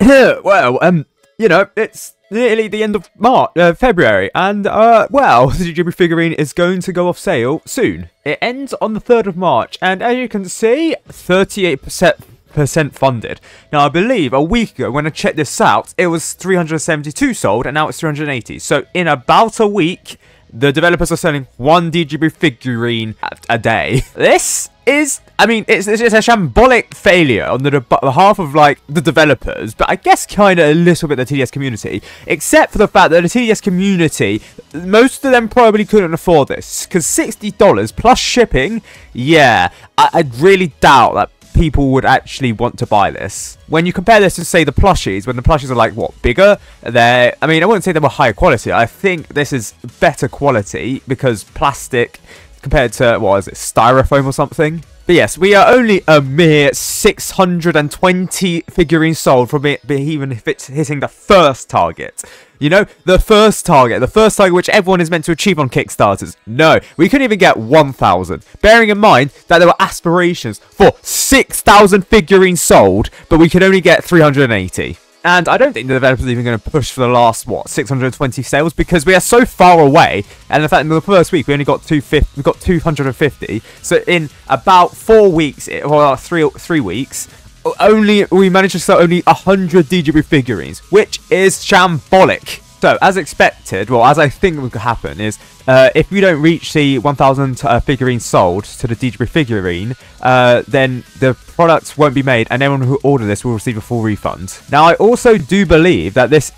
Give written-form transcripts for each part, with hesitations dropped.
Well, you know, it's nearly the end of February, and, well, the DJB figurine is going to go off sale soon. It ends on the 3rd of March, and as you can see, 38% funded. Now, I believe a week ago, when I checked this out, it was 372 sold, and now it's 380. So, in about a week, the developers are selling one DJB figurine a day. This is, I mean, it's a shambolic failure on the behalf of, like, the developers, but I guess kind of a little bit the TDS community, except for the fact that the TDS community, most of them probably couldn't afford this, because $60 plus shipping, yeah, I really doubt that people would actually want to buy this. When you compare this to, say, the plushies, when the plushies are, like, what, bigger? I mean, I wouldn't say they were higher quality. I think this is better quality because plastic compared to, what is it, styrofoam or something? But yes, we are only a mere 620 figurines sold from it, even if it's hitting the first target. You know, the first target which everyone is meant to achieve on Kickstarters. No, we couldn't even get 1,000. Bearing in mind that there were aspirations for 6,000 figurines sold, but we could only get 380. And I don't think the developers are even going to push for the last, what, 620 sales, because we are so far away. And in fact, in the first week, we only got 250. So in about 4 weeks, or 3 weeks, we managed to sell only 100 DJB figurines, which is shambolic. So, as expected, well, as I think would happen is, if we don't reach the 1,000 figurines sold to the DJB figurine, then the products won't be made, and anyone who order this will receive a full refund. Now, I also do believe that this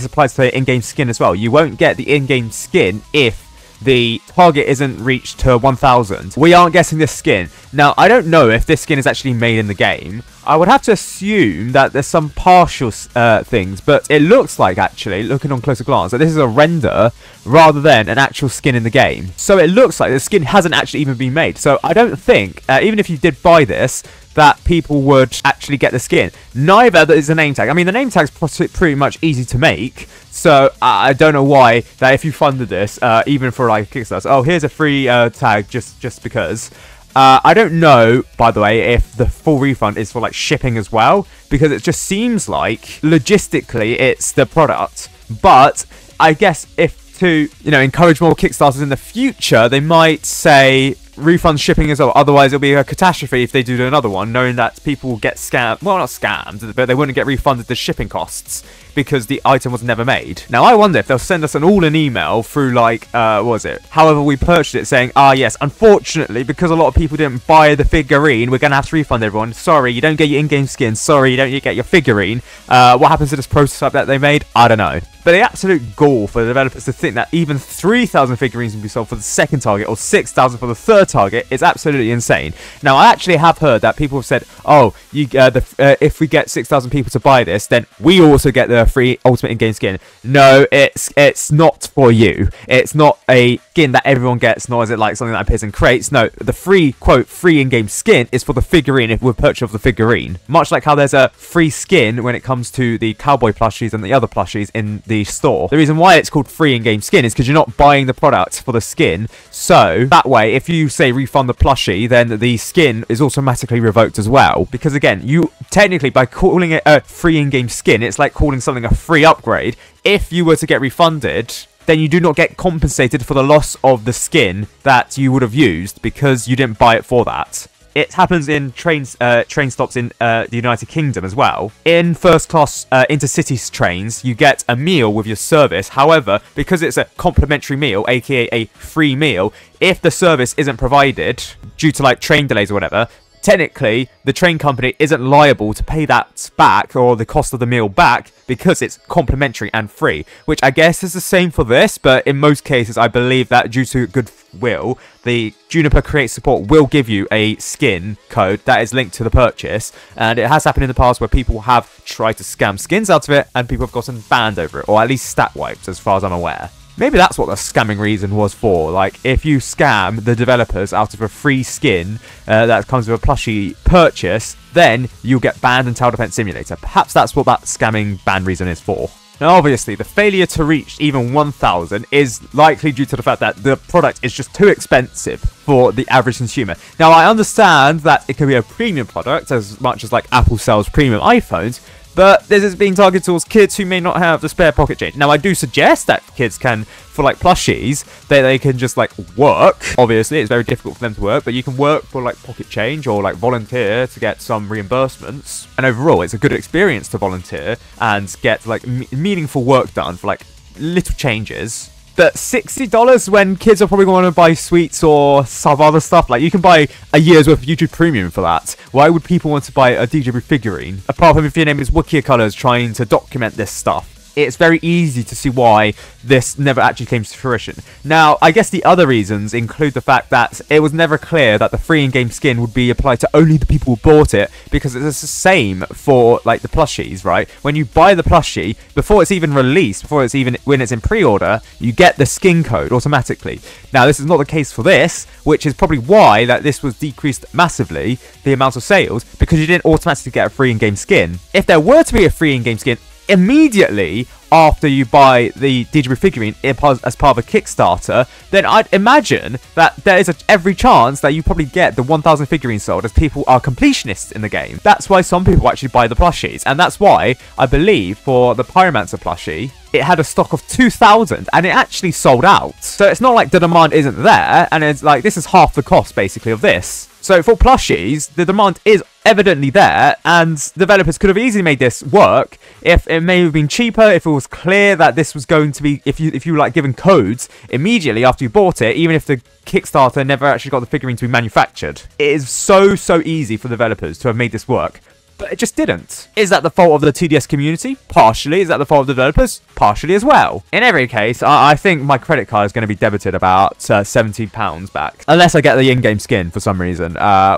applies to the in-game skin as well. You won't get the in-game skin if the target isn't reached to 1,000. We aren't getting this skin. Now, I don't know if this skin is actually made in the game. I would have to assume that there's some partial things, but it looks like, actually, looking on closer glance, that this is a render rather than an actual skin in the game. So it looks like the skin hasn't actually even been made. So I don't think, even if you did buy this, that people would actually get the skin. Neither is the name tag. I mean, the name tag's pretty much easy to make, so I don't know why that if you funded this, even for like Kickstarter, oh, here's a free tag just because. I don't know, by the way, if the full refund is for like shipping as well, because it just seems like logistically it's the product. But I guess if to, you know, encourage more Kickstarters in the future, they might say refund shipping as well. Otherwise, it'll be a catastrophe if they do another one, knowing that people will get scammed. Well, not scammed, but they wouldn't get refunded the shipping costs because the item was never made. Now, I wonder if they'll send us an email through, like, what was it? However we purchased it, saying, yes, unfortunately, because a lot of people didn't buy the figurine, we're going to have to refund everyone. Sorry, you don't get your in-game skin. Sorry, you don't get your figurine. What happens to this prototype that they made? I don't know. But the absolute gall for the developers to think that even 3,000 figurines can be sold for the second target or 6,000 for the third target is absolutely insane. Now, I actually have heard that people have said, oh, if we get 6,000 people to buy this, then we also get the free ultimate in-game skin. No, it's not for you. It's not a skin that everyone gets, nor is it like something that appears in crates. No, the free, quote, free in-game skin is for the figurine if we're purchase of the figurine. Much like how there's a free skin when it comes to the cowboy plushies and the other plushies in the store. The reason why it's called free in-game skin is because you're not buying the product for the skin. So that way, if you say refund the plushie, then the skin is automatically revoked as well. Because again, you technically, by calling it a free in-game skin, it's like calling something a free upgrade. If you were to get refunded, then you do not get compensated for the loss of the skin that you would have used because you didn't buy it for that. It happens in train stops in the United Kingdom as well. In first-class intercity trains, you get a meal with your service. However, because it's a complimentary meal, aka a free meal, if the service isn't provided due to like train delays or whatever, technically, the train company isn't liable to pay that back or the cost of the meal back because it's complimentary and free, which I guess is the same for this, but in most cases, I believe that due to goodwill, the Juniper Create Support will give you a skin code that is linked to the purchase, and it has happened in the past where people have tried to scam skins out of it, and people have gotten banned over it, or at least stat wiped, as far as I'm aware. Maybe that's what the scamming reason was for. Like, if you scam the developers out of a free skin that comes with a plushie purchase, then you'll get banned in Tower Defense Simulator. Perhaps that's what that scamming ban reason is for. Now, obviously, the failure to reach even 1,000 is likely due to the fact that the product is just too expensive for the average consumer. Now, I understand that it can be a premium product, as much as, like, Apple sells premium iPhones, but this is being targeted towards kids who may not have the spare pocket change. Now, I do suggest that kids can, for like plushies, that they can just like work. Obviously, it's very difficult for them to work, but you can work for like pocket change or like volunteer to get some reimbursements. And overall, it's a good experience to volunteer and get like meaningful work done for like little changes. But $60 when kids are probably going to buy sweets or some other stuff. Like, you can buy a year's worth of YouTube Premium for that. Why would people want to buy a DJ figurine? Apart from if your name is WIKI Colors trying to document this stuff. It's very easy to see why this never actually came to fruition. Now, I guess the other reasons include the fact that it was never clear that the free in-game skin would be applied to only the people who bought it, because it's the same for, like, the plushies, right? When you buy the plushie, before it's even released, when it's in pre-order, you get the skin code automatically. Now, this is not the case for this, which is probably why that this was decreased massively, the amount of sales, because you didn't automatically get a free in-game skin. If there were to be a free in-game skin, immediately after you buy the DJ figurine as part of a Kickstarter, then I'd imagine that there is every chance that you probably get the 1,000 figurines sold, as people are completionists in the game. That's why some people actually buy the plushies, and that's why I believe for the Pyromancer plushie, it had a stock of 2,000 and it actually sold out. So it's not like the demand isn't there, and it's like this is half the cost basically of this. So for plushies, the demand is evidently there, and developers could have easily made this work if it may have been cheaper, if it was clear that this was going to be, if you like given codes immediately after you bought it, even if the Kickstarter never actually got the figurine to be manufactured. It is so easy for developers to have made this work. But it just didn't. Is that the fault of the TDS community? Partially. Is that the fault of the developers? Partially as well. In every case, I think my credit card is going to be debited about £70 back. Unless I get the in-game skin for some reason,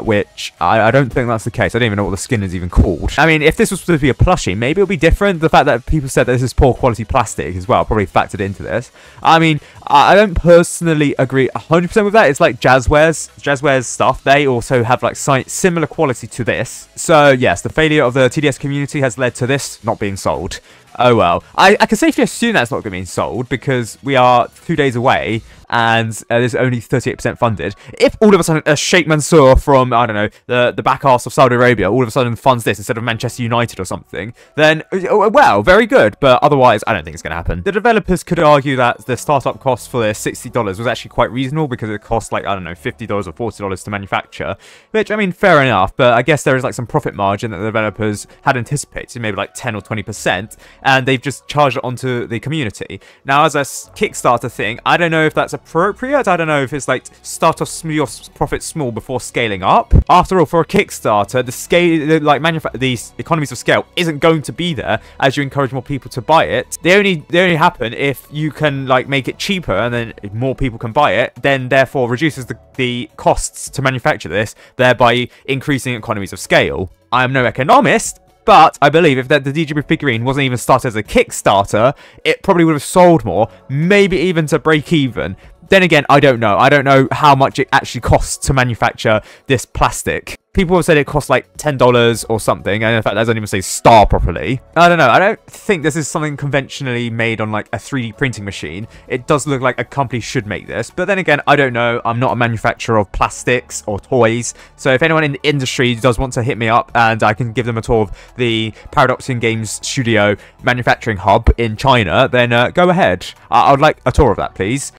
which I don't think that's the case. I don't even know what the skin is even called. I mean, if this was supposed to be a plushie, maybe it'll be different. The fact that people said that this is poor quality plastic as well probably factored into this. I mean, I don't personally agree 100% with that. It's like Jazzware's stuff. They also have like similar quality to this. So yes, the failure of the TDS community has led to this not being sold. Oh well. I can safely assume that's not going to be sold because we are 2 days away and there's only 38% funded. If all of a sudden a Sheikh Mansour from, I don't know, the back arse of Saudi Arabia all of a sudden funds this instead of Manchester United or something, then, well, very good. But otherwise, I don't think it's going to happen. The developers could argue that the startup cost for this $60 was actually quite reasonable because it cost like, I don't know, $50 or $40 to manufacture, which, I mean, fair enough. But I guess there is like some profit margin that the developers had anticipated, maybe like 10 or 20%, and they've just charged it onto the community. Now, as a Kickstarter thing, I don't know if that's appropriate. I don't know if it's like start off your profit small before scaling up. After all, for a Kickstarter, the scale, these economies of scale isn't going to be there as you encourage more people to buy it. They only happen if you can like make it cheaper, and then if more people can buy it, then therefore reduces the costs to manufacture this, thereby increasing economies of scale. I am no economist, but I believe if the DJ figurine wasn't even started as a Kickstarter, it probably would have sold more, maybe even to break even. Then again, I don't know. I don't know how much it actually costs to manufacture this plastic. People have said it costs like $10 or something, and in fact, that doesn't even say star properly. I don't know. I don't think this is something conventionally made on like a 3D printing machine. It does look like a company should make this, but then again, I don't know. I'm not a manufacturer of plastics or toys, so if anyone in the industry does want to hit me up and I can give them a tour of the Paradoxum Games studio manufacturing hub in China, then go ahead. I would like a tour of that, please.